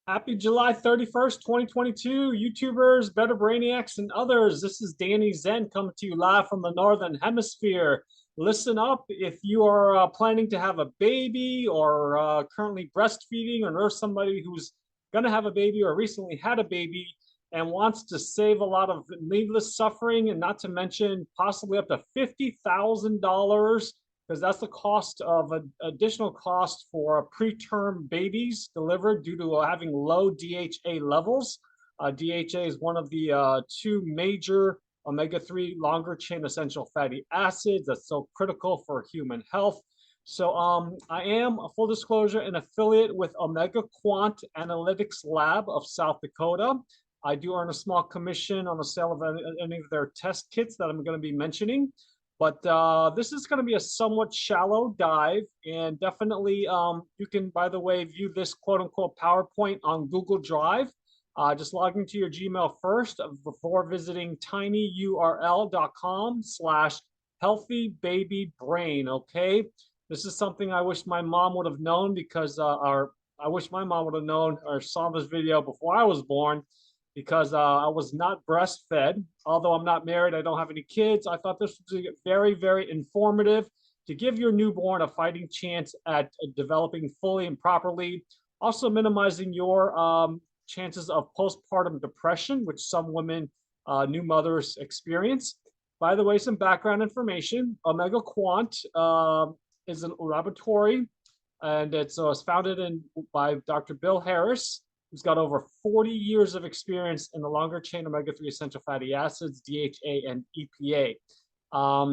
Happy July 31st, 2022, YouTubers, Better Brainiacs, and others. This is Danny Zen coming to you live from the Northern Hemisphere. Listen up if you are planning to have a baby or currently breastfeeding or nurse somebody who's going to have a baby or recently had a baby and wants to save a lot of needless suffering and not to mention possibly up to $50,000 because that's the cost of an additional cost for preterm babies delivered due to having low DHA levels. DHA is one of the two major omega-3 longer chain essential fatty acids that's so critical for human health. So I am, a full disclosure, an affiliate with Omega Quant Analytics Lab of South Dakota. I do earn a small commission on the sale of any of their test kits that I'm going to be mentioning. But this is going to be a somewhat shallow dive, and definitely you can, by the way, view this quote unquote PowerPoint on Google Drive. Just log into your Gmail first before visiting tinyurl.com/healthybabybrain. Okay, this is something I wish my mom would have known because I wish my mom would have known or saw this video before I was born because I was not breastfed. Although I'm not married, I don't have any kids. I thought this was very, very informative to give your newborn a fighting chance at developing fully and properly. Also minimizing your chances of postpartum depression, which some women, new mothers experience. By the way, some background information. Omega Quant is a laboratory and it was founded by Dr. Bill Harris, who's got over 40 years of experience in the longer chain omega-3 essential fatty acids, DHA, and EPA.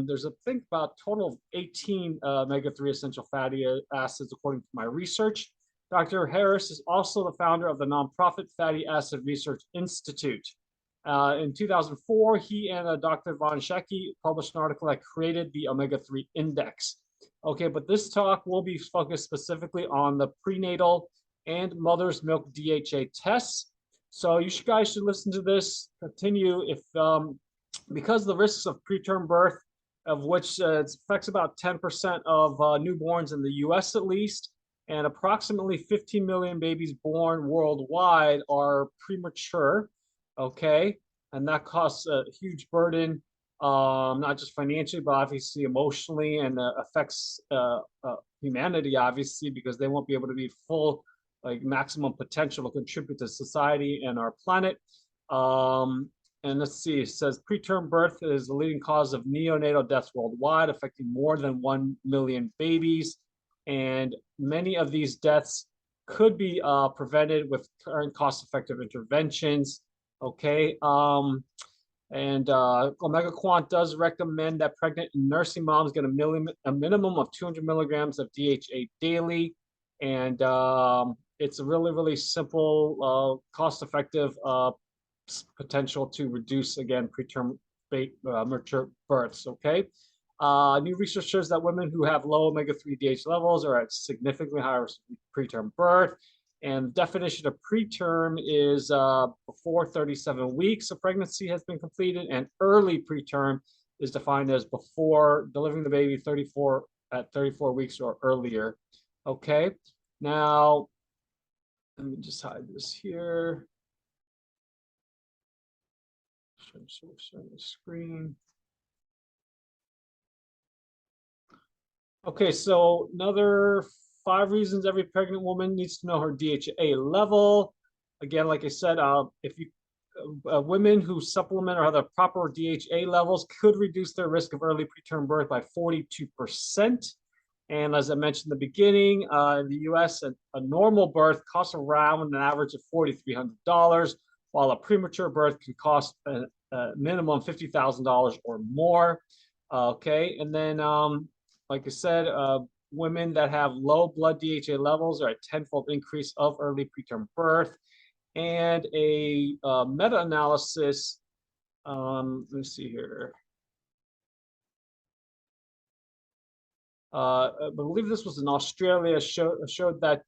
There's, I think, about a total of 18 omega-3 essential fatty acids, according to my research. Dr. Harris is also the founder of the nonprofit Fatty Acid Research Institute. In 2004, he and Dr. Von Schecke published an article that created the omega-3 index. Okay, but this talk will be focused specifically on the prenatal and mother's milk DHA tests. So you guys should listen to this, continue if, because the risks of preterm birth, of which it affects about 10% of newborns in the US at least, and approximately 15 million babies born worldwide are premature, okay? And that costs a huge burden, not just financially, but obviously emotionally, and affects humanity, obviously, because they won't be able to be full, like maximum potential to contribute to society and our planet. And let's see, it says preterm birth is the leading cause of neonatal deaths worldwide, affecting more than 1 million babies. And many of these deaths could be prevented with current cost-effective interventions. Okay. Omega Quant does recommend that pregnant and nursing moms get a minimum of 200 milligrams of DHA daily. And it's a really, really simple, cost-effective potential to reduce, again, preterm mature births, okay? New research shows that women who have low omega-3 DHA levels are at significantly higher risk of preterm birth. And the definition of preterm is before 37 weeks of pregnancy has been completed, and early preterm is defined as before delivering the baby at 34 weeks or earlier. Okay, now let me just hide this here. Share the screen. Okay, so another 5 reasons every pregnant woman needs to know her DHA level. Again, like I said, if you women who supplement or have the proper DHA levels could reduce their risk of early preterm birth by 42%. And as I mentioned in the beginning, in the US, a normal birth costs around an average of $4,300, while a premature birth can cost a minimum $50,000 or more. Okay, and then like I said, women that have low blood DHA levels are at tenfold increase of early preterm birth. And a meta-analysis, let's see here. I believe this was in Australia, showed that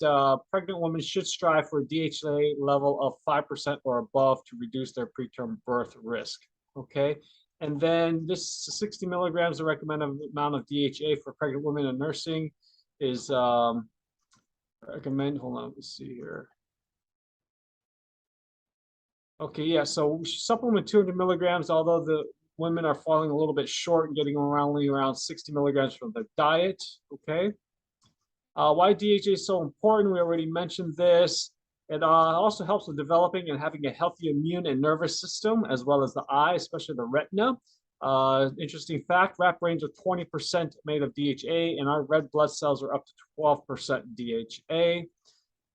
pregnant women should strive for a DHA level of 5% or above to reduce their preterm birth risk. Okay, and then this 60 milligrams, the recommended amount of DHA for pregnant women in nursing is recommend. Hold on, let's see here. Okay, yeah, so we should supplement 200 milligrams, although the women are falling a little bit short and getting only around 60 milligrams from their diet. Okay. Why DHA is so important, we already mentioned this. It also helps with developing and having a healthy immune and nervous system, as well as the eye, especially the retina. Interesting fact, rat brains are 20% made of DHA, and our red blood cells are up to 12%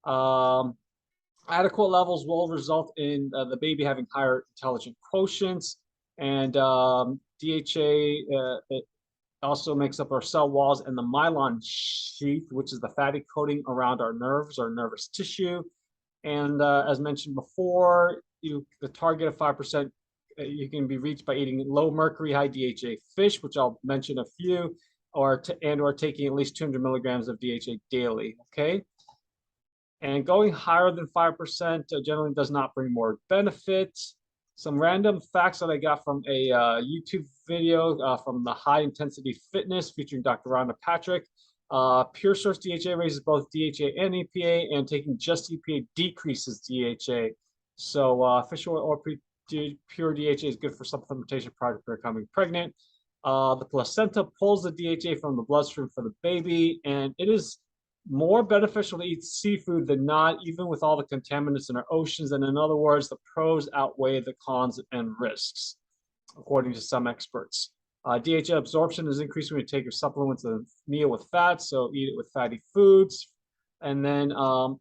DHA. Adequate levels will result in the baby having higher intelligent quotients, and DHA it also makes up our cell walls and the myelin sheath, which is the fatty coating around our nerves, our nervous tissue. And as mentioned before, the target of 5% you can be reached by eating low mercury, high DHA fish, which I'll mention a few, or taking at least 200 milligrams of DHA daily. Okay. And going higher than 5% generally does not bring more benefits. Some random facts that I got from a YouTube video from the High Intensity Fitness featuring Dr. Rhonda Patrick. Pure source DHA raises both DHA and EPA, and taking just EPA decreases DHA. So fish oil or pure DHA is good for supplementation prior to becoming pregnant. The placenta pulls the DHA from the bloodstream for the baby, and it is more beneficial to eat seafood than not, even with all the contaminants in our oceans. And in other words, the pros outweigh the cons and risks, according to some experts. DHA absorption is increased when you take your supplements and meal with fat, so eat it with fatty foods. And then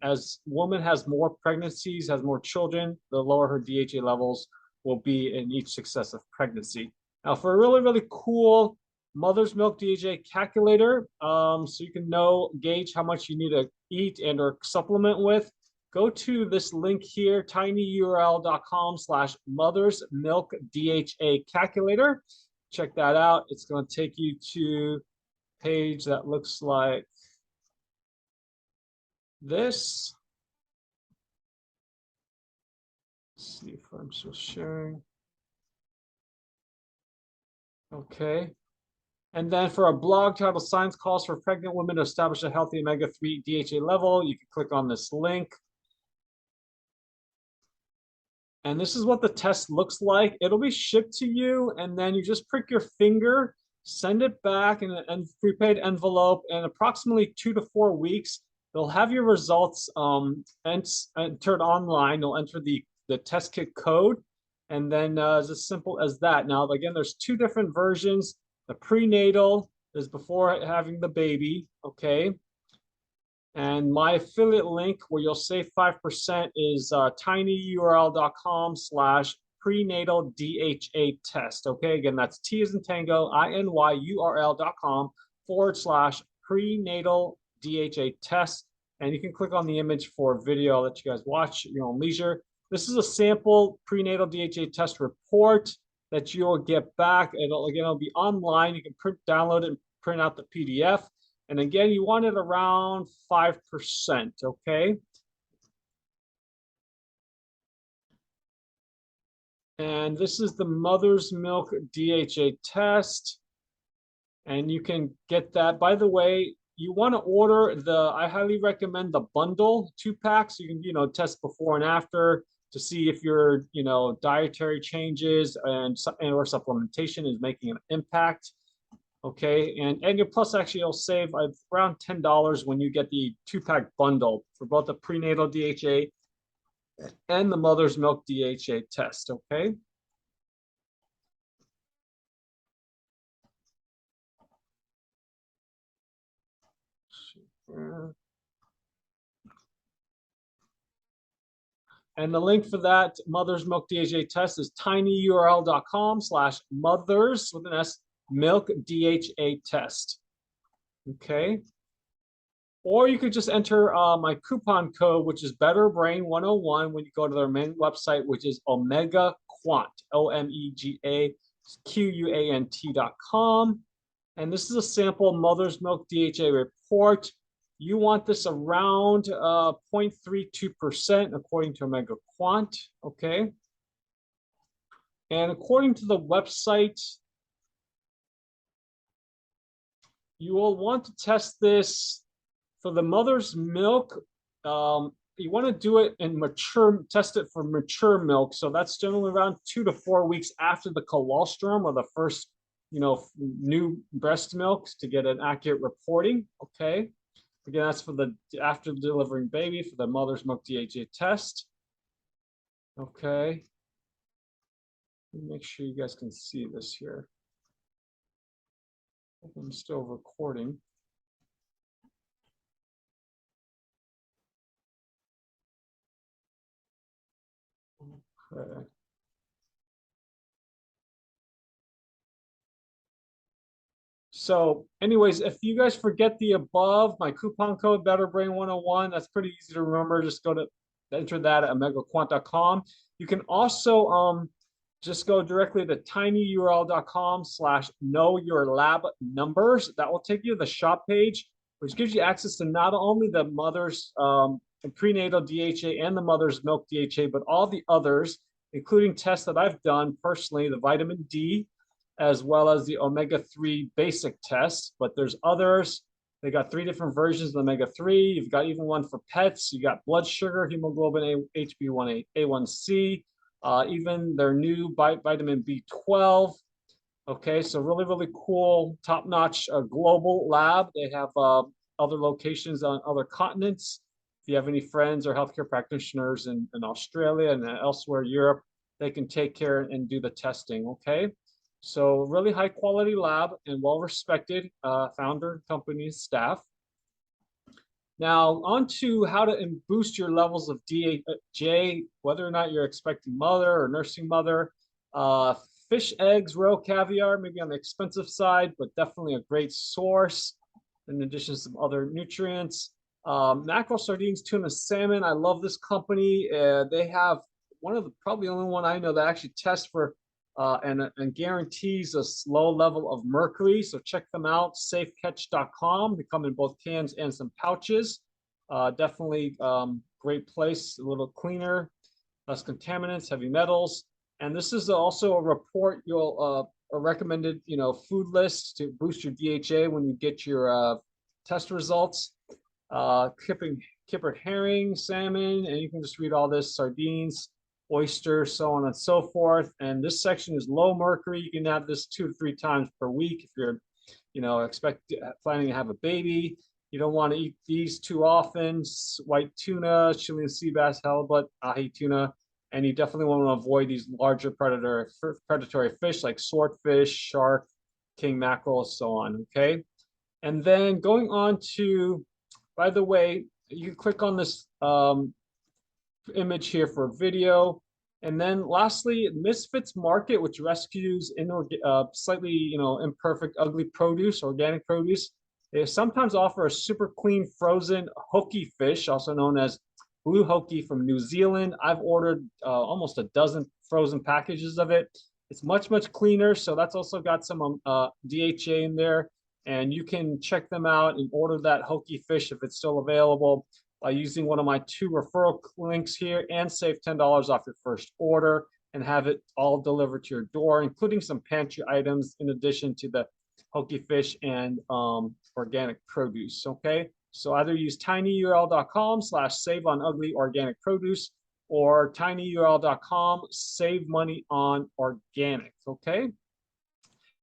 as woman has more pregnancies, has more children, the lower her DHA levels will be in each successive pregnancy. Now, for a really, really cool mother's milk DHA calculator, so you can gauge how much you need to eat and or supplement with, go to this link here, tinyurl.com/mother's milk DHA calculator. Check that out. It's going to take you to a page that looks like this. Let's see if I'm still sharing. Okay. And then for a blog titled Science Calls for Pregnant Women to Establish a Healthy Omega-3 DHA Level, you can click on this link. And this is what the test looks like. It'll be shipped to you, and then you just prick your finger, send it back in a prepaid envelope, and approximately 2 to 4 weeks, they'll have your results entered online. They'll enter the test kit code, and then it's as simple as that. Now, again, there's 2 different versions. The prenatal is before having the baby, okay? And my affiliate link where you'll save 5% is tinyurl.com/prenatal DHA test. Okay, again, that's T as in Tango, INYURL.com/prenatal DHA test. And you can click on the image for a video. I'll let you guys watch at your own leisure. This is a sample prenatal DHA test report that you'll get back. It'll be online. You can download it and print out the PDF. And again, you want it around 5%, okay? And this is the mother's milk DHA test. And you can get that. By the way, you want to order I highly recommend the bundle 2-pack, so you can, test before and after to see if your, dietary changes and or supplementation is making an impact. Okay, and your plus actually you'll save around $10 when you get the 2-pack bundle for both the prenatal DHA and the mother's milk DHA test. Okay. And the link for that mother's milk DHA test is tinyurl.com/mothers with an S milk DHA test. Okay. Or you could just enter my coupon code, which is BetterBrain101 when you go to their main website, which is Omega Quant, OMEGAQUANT.com. And this is a sample mother's milk DHA report. You want this around 0.32% according to Omega Quant, okay? And according to the website, you will want to test this for the mother's milk. you want to do it in mature, test it for mature milk. So that's generally around 2 to 4 weeks after the colostrum or the first, new breast milk to get an accurate reporting. Okay. Again, that's for the after delivering baby for the mother's milk DHA test. Okay. Let me make sure you guys can see this here. I'm still recording. Okay. So anyways, if you guys forget the above, my coupon code BetterBrain101, that's pretty easy to remember. Just go to enter that at omegaquant.com. You can also just go directly to tinyurl.com/knowyourlabnumbers. That will take you to the shop page, which gives you access to not only the mother's prenatal DHA and the mother's milk DHA, but all the others, including tests that I've done personally, the vitamin D, as well as the omega-3 basic test, but there's others. They got 3 different versions of omega-3. You've got even one for pets. You got blood sugar, hemoglobin, HbA1c, even their new vitamin B12. Okay, so really, really cool, top-notch global lab. They have other locations on other continents. If you have any friends or healthcare practitioners in Australia and elsewhere, Europe, they can take care and do the testing, okay? So really high quality lab and well-respected founder, company, staff. Now on to how to boost your levels of DHA, whether or not you're expecting mother or nursing mother. Fish, eggs, roe, caviar, maybe on the expensive side, but definitely a great source. In addition to some other nutrients. Mackerel, sardines, tuna, salmon. I love this company. They have probably the only one I know that actually tests for and guarantees a low level of mercury. So check them out, safecatch.com. They come in both cans and some pouches. Definitely great place, a little cleaner, less contaminants, heavy metals. And this is also a report a recommended food list to boost your DHA when you get your test results. Kippered herring, salmon, and you can just read all this, sardines, oysters, so on and so forth. And this section is low mercury. You can have this 2 to 3 times per week if you're, planning to have a baby. You don't want to eat these too often. White tuna, Chilean sea bass, halibut, ahi tuna, and you definitely want to avoid these larger predatory fish like swordfish, shark, king mackerel, so on. Okay, and then going on to, by the way, you can click on this image here for video. And then lastly, Misfits Market, which rescues slightly imperfect, ugly produce, organic produce. They sometimes offer a super clean frozen hoki fish, also known as blue hoki, from New Zealand. I've ordered almost a dozen frozen packages of it. It's much, much cleaner. So that's also got some DHA in there. And you can check them out and order that hoki fish if it's still available by using one of my 2 referral links here and save $10 off your first order and have it all delivered to your door, including some pantry items in addition to the hoki fish and organic produce. Okay, so either use tinyurl.com/save on ugly organic produce or tinyurl.com save money on organic. Okay,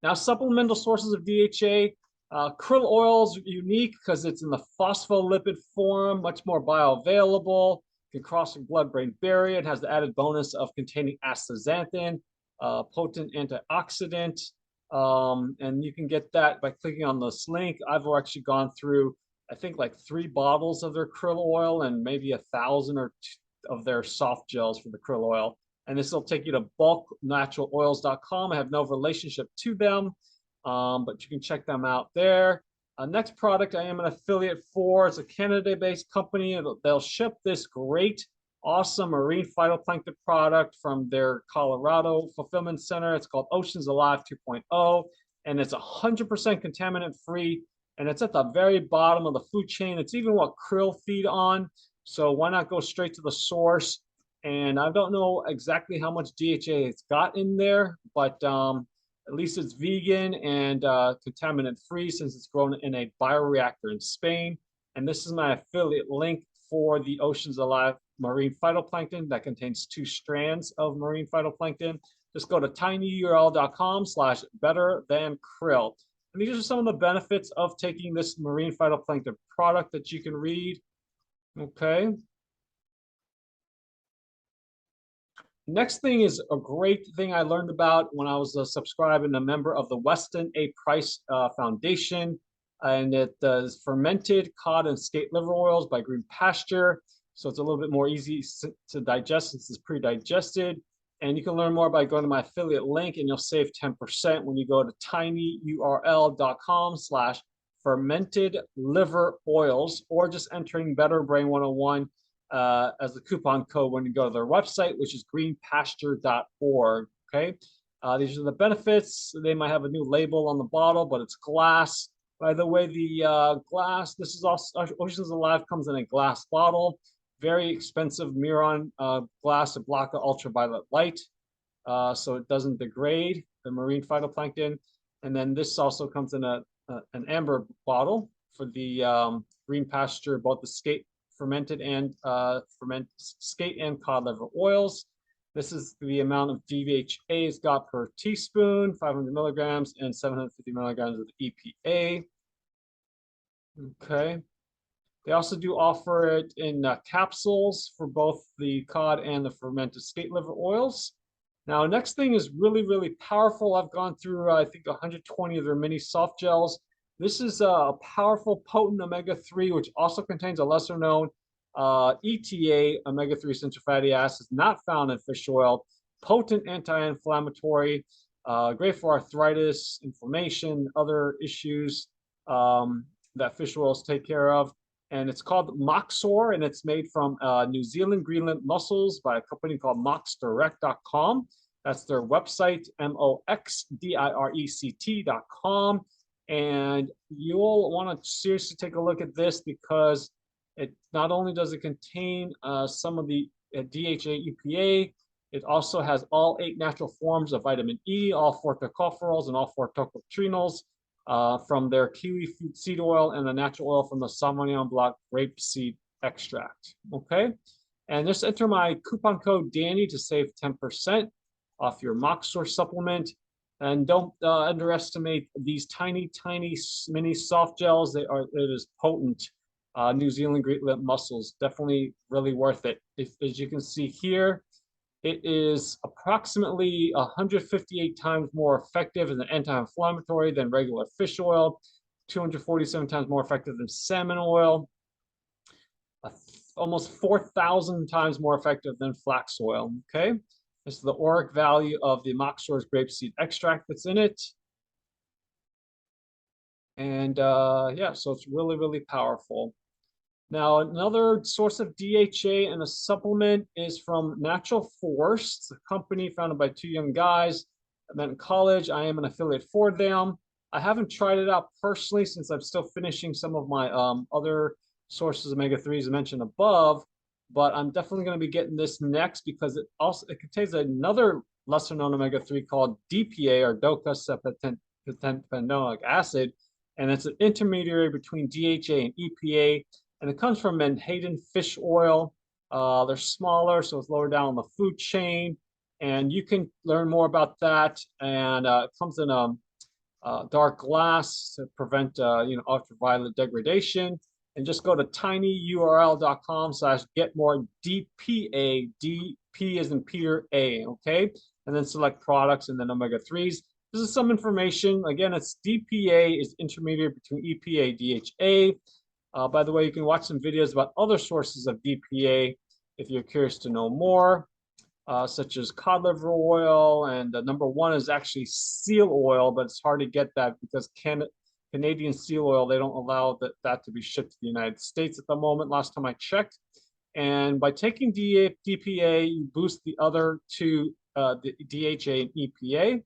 now supplemental sources of DHA. Krill oil is unique because it's in the phospholipid form, much more bioavailable, can cross the blood-brain barrier. It has the added bonus of containing astaxanthin, potent antioxidant, and you can get that by clicking on this link. I've actually gone through, I think, like 3 bottles of their krill oil and maybe 1,000 of their soft gels for the krill oil. And this will take you to bulknaturaloils.com. I have no relationship to them. But you can check them out there. Next product I am an affiliate for. It's a Canada-based company. They'll ship this great, awesome marine phytoplankton product from their Colorado fulfillment center. It's called Oceans Alive 2.0, and it's 100% contaminant-free, and it's at the very bottom of the food chain. It's even what krill feed on, so why not go straight to the source? And I don't know exactly how much DHA it's got in there, but at least it's vegan and contaminant free since it's grown in a bioreactor in Spain. And this is my affiliate link for the oceans alive marine phytoplankton that contains 2 strands of marine phytoplankton. Just go to tinyurl.com/better-than-krill. And these are some of the benefits of taking this marine phytoplankton product that you can read. Okay. Next thing is a great thing I learned about when I was subscribed and a member of the Weston A. Price Foundation. And it does fermented cod and skate liver oils by Green Pasture. So it's a little bit more easy to digest since it's pre-digested. And you can learn more by going to my affiliate link, and you'll save 10% when you go to tinyurl.com/fermented liver oils, or just entering Better Brain 101 as the coupon code when you go to their website, which is greenpasture.org. Okay. These are the benefits. They might have a new label on the bottle, but it's glass. By the way, the glass, this is also Oceans Alive, comes in a glass bottle. Very expensive Miron glass to block the ultraviolet light, so it doesn't degrade the marine phytoplankton. And then this also comes in an amber bottle for the Green Pasture, both the skate fermented and skate and cod liver oils. This is the amount of DHA it's got per teaspoon, 500 milligrams and 750 milligrams of EPA. Okay. They also do offer it in capsules for both the cod and the fermented skate liver oils. Now, next thing is really, really powerful. I've gone through, I think, 120 of their mini soft gels. This is a powerful, potent omega-3, which also contains a lesser-known ETA, omega-3 essential fatty acids, not found in fish oil. Potent anti-inflammatory, great for arthritis, inflammation, other issues that fish oils take care of. And it's called Moxor, and it's made from New Zealand Greenland mussels by a company called moxdirect.com. That's their website, moxdirect.com. And you'll want to seriously take a look at this, because it not only does it contain some of the DHA, EPA, it also has all 8 natural forms of vitamin E, all 4 tocopherols and all 4 tocotrienols, from their kiwi seed oil and the natural oil from the Sauvignon Blanc grapeseed extract. Okay, and just enter my coupon code Danny to save 10% off your Moxor supplement. And don't underestimate these tiny, tiny mini soft gels. It is potent. New Zealand Greenland mussels, definitely really worth it. As you can see here, it is approximately 158 times more effective as an anti-inflammatory than regular fish oil, 247 times more effective than salmon oil, almost 4,000 times more effective than flax oil. Okay, this is the ORAC value of the Moxor's grapeseed extract that's in it. And yeah, so it's really, really powerful. Now, another source of DHA in a supplement is from Natural Force. It's a company founded by 2 young guys I met in college. I am an affiliate for them. I haven't tried it out personally since I'm still finishing some of my other sources of omega-3s I mentioned above, but I'm definitely going to be getting this next, because it contains another lesser known omega-3 called DPA, or docosahexapanonic acid, and it's an intermediary between DHA and EPA. And it comes from menhaden fish oil. They're smaller, so it's lower down on the food chain. And you can learn more about that. And it comes in a dark glass to prevent ultraviolet degradation. And just go to tinyurl.com/getmore DPA. DP as in Peter A. Okay, and then select products and then omega-3s. This is some information. Again, it's DPA is intermediate between EPA, DHA. By the way, you can watch some videos about other sources of DPA if you're curious to know more, such as cod liver oil, and number 1 is actually seal oil, but it's hard to get that because Canadian seal oil, they don't allow that to be shipped to the United States at the moment, last time I checked. And by taking DPA, you boost the other 2, the DHA and EPA.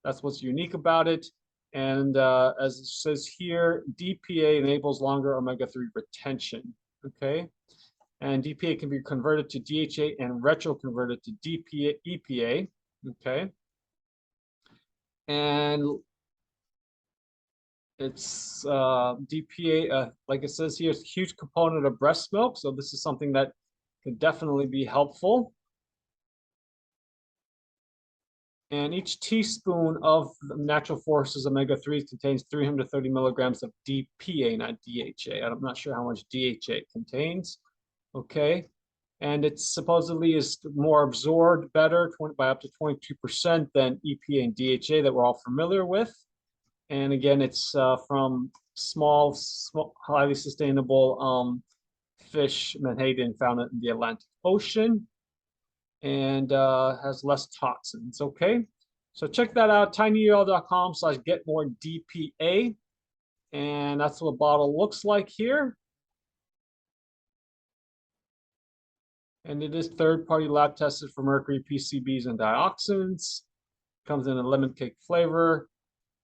That's what's unique about it. And as it says here, DPA enables longer omega-3 retention. Okay, and DPA can be converted to DHA and retro-converted to EPA. Okay, and It's DPA, like it says here, it's a huge component of breast milk. So this is something that can definitely be helpful. And each teaspoon of Natural Forces omega-3 contains 330 milligrams of DPA, not DHA. I'm not sure how much DHA it contains. Okay. And it supposedly is more absorbed better by up to 22% than EPA and DHA that we're all familiar with. And again, it's from small, highly sustainable fish menhaden found in the Atlantic Ocean, and has less toxins. Okay, so check that out, tinyurl.com/getmoredpa, and that's what the bottle looks like here. And it is third-party lab tested for mercury, PCBs, and dioxins. Comes in a lemon cake flavor.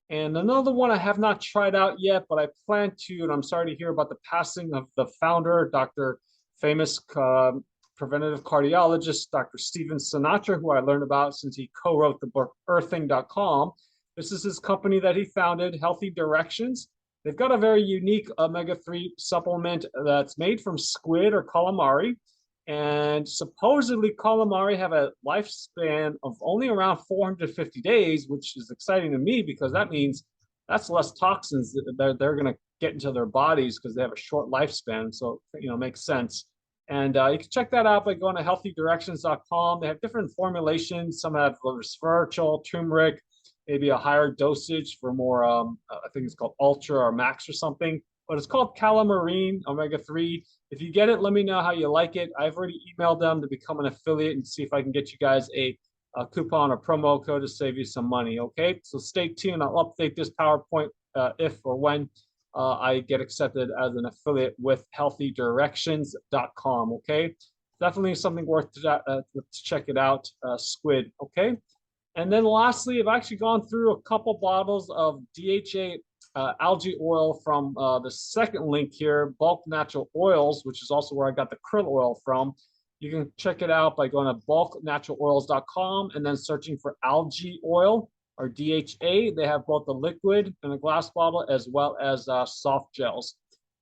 And another one I have not tried out yet, but I plan to, and I'm sorry to hear about the passing of the founder, Dr. famous preventative cardiologist, Dr. Steven Sinatra, who I learned about since he co-wrote the book earthing.com. This is his company that he founded, Healthy Directions. They've got a very unique omega-3 supplement that's made from squid or calamari. And supposedly calamari have a lifespan of only around 450 days, which is exciting to me because that means that's less toxins that they're going to get into their bodies because they have a short lifespan. So, it makes sense. And you can check that out by going to healthydirections.com. They have different formulations. Some have resveratrol, turmeric, maybe a higher dosage for more, I think it's called ultra or max or something. But it's called Calamarine omega-3. If you get it, let me know how you like it. I've already emailed them to become an affiliate and see if I can get you guys a coupon or promo code to save you some money. Okay, so stay tuned. I'll update this PowerPoint if or when I get accepted as an affiliate with healthydirections.com. Okay, definitely something worth to check it out. Squid. Okay, and then lastly, I've actually gone through a couple bottles of DHA algae oil from the second link here, Bulk Natural Oils, which is also where I got the krill oil from. You can check it out by going to bulknaturaloils.com and then searching for algae oil or DHA. They have both the liquid in a glass bottle as well as soft gels.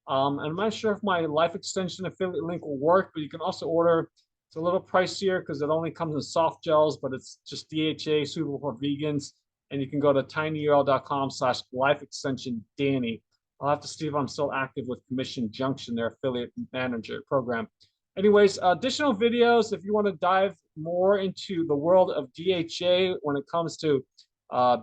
And I'm not sure if my Life Extension affiliate link will work, but you can also order. It's a little pricier because it only comes in soft gels, but it's just DHA, suitable for vegans. And you can go to tinyurl.com/life-extension-Danny. I'll have to see if I'm still active with Commission Junction, their affiliate manager program. Anyways, additional videos if you want to dive more into the world of DHA when it comes to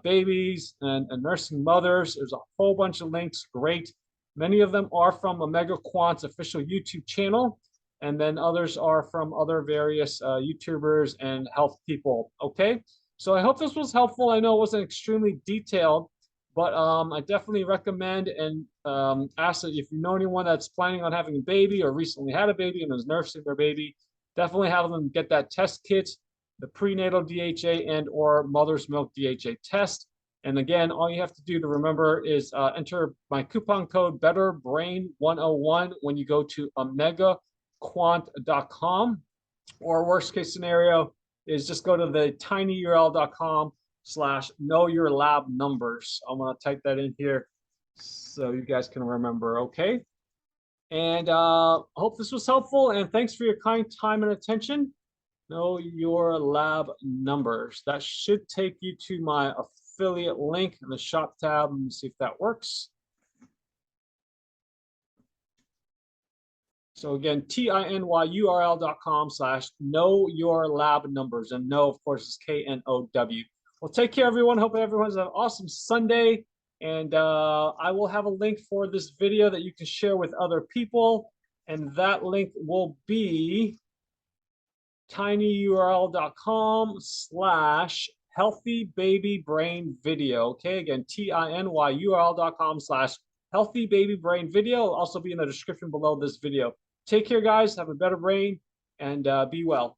babies and nursing mothers. There's a whole bunch of links. Great. Many of them are from Omega Quant's official YouTube channel, and then others are from other various YouTubers and health people. Okay. So I hope this was helpful. I know it wasn't extremely detailed, but I definitely recommend and ask that if you know anyone that's planning on having a baby or recently had a baby and is nursing their baby, definitely have them get that test kit, the prenatal DHA and or mother's milk DHA test. And again, all you have to do to remember is enter my coupon code BetterBrain101 when you go to omegaquant.com, or worst case scenario, is just go to the tinyurl.com/knowyourlabnumbers. I'm going to type that in here so you guys can remember. Okay. And I hope this was helpful. And thanks for your kind time and attention. Know your lab numbers. That should take you to my affiliate link in the shop tab. Let me see if that works. So again, tinyurl.com/knowyourlabnumbers, and know, of course, is KNOW. Well, take care, everyone. Hope everyone has an awesome Sunday. And I will have a link for this video that you can share with other people. And that link will be tinyurl.com/healthybabybrainvideo. Okay, again, tinyurl.com/healthybabybrainvideo. It'll also be in the description below this video. Take care, guys. Have a better brain and be well.